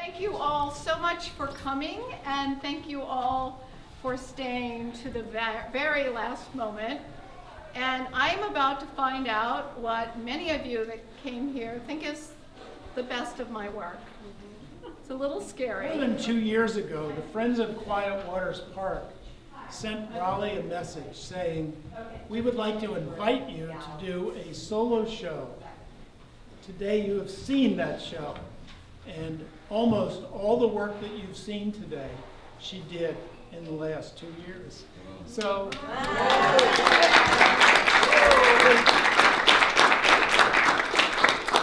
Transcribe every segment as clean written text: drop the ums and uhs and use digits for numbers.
Thank you all so much for coming, and thank you all for staying to the very last moment. And I'm about to find out what many of you that came here think is the best of my work. It's a little scary. More than 2 years ago, the Friends of Quiet Waters Park sent Raleigh a message saying, we would like to invite you to do a solo show. Today you have seen that show, and almost all the work that you've seen today, she did in the last 2 years. So,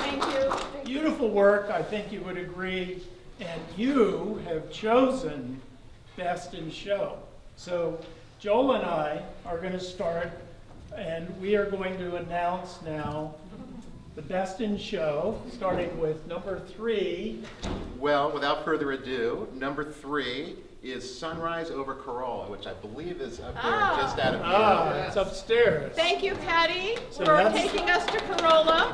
Thank you. beautiful work, I think you would agree, and you have chosen Best in Show. So Joel and I are going to start, and we are going to announce now the Best in Show, starting with number 3. Well, without further ado, number 3 is Sunrise over Corolla, which I believe is up there just out of view. It's upstairs. Thank you, Patty, So for that's- taking us to Corolla.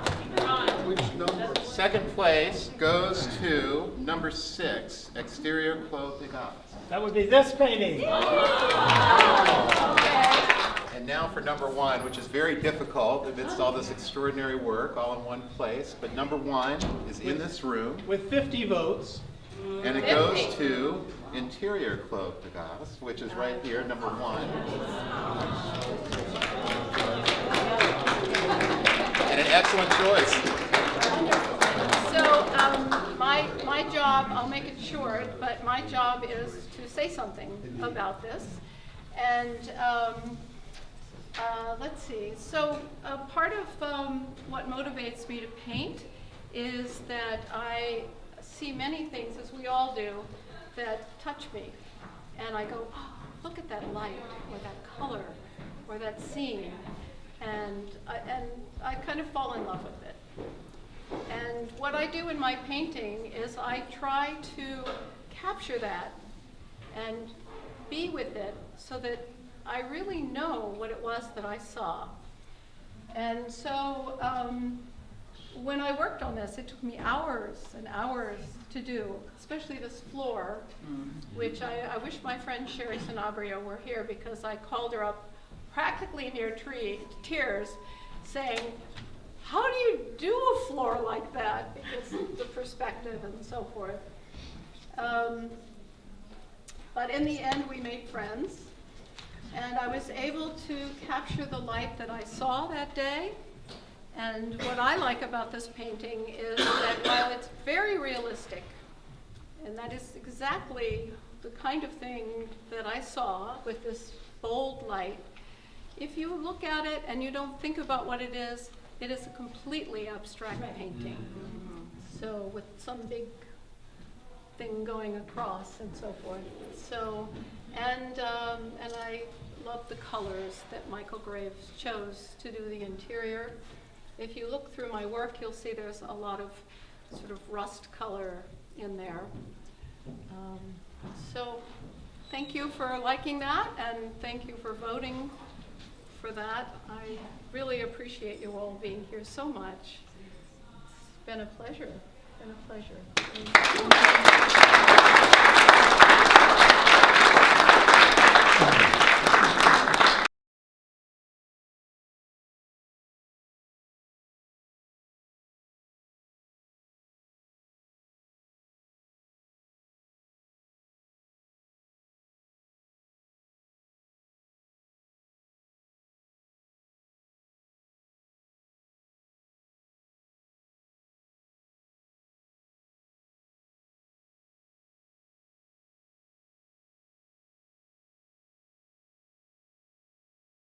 Which number? Second place goes to number 6, Exterior Clos de Gaz. That would be this painting. And now for number 1, which is very difficult amidst all this extraordinary work all in one place. But number 1 is in this room, With 50 votes. and it goes to Interior Clos de Gaz, which is right here, number 1. And an excellent choice. So my job, I'll make it short, but my job is to say something about this. And let's see. So part of what motivates me to paint is that I see many things, as we all do, that touch me. And I go, oh, look at that light, or that color, or that scene. And I kind of fall in love with it. And what I do in my painting is I try to capture that and be with it so that I really know what it was that I saw. And so when I worked on this, it took me hours and hours to do, especially this floor, which I wish my friend Sherry Sanabria were here, because I called her up practically near tears saying, how do you do a floor like that? Because the perspective and so forth. But in the end, we made friends. And I was able to capture the light that I saw that day. And what I like about this painting is that while it's very realistic, and that is exactly the kind of thing that I saw with this bold light, if you look at it and you don't think about what it is a completely abstract painting. So with some big thing going across and so forth. So, and I love the colors that Michael Graves chose to do the interior. If you look through my work, you'll see there's a lot of sort of rust color in there. So thank you for liking that, and thank you for voting for that. I really appreciate you all being here so much. It's been a pleasure. Thank you.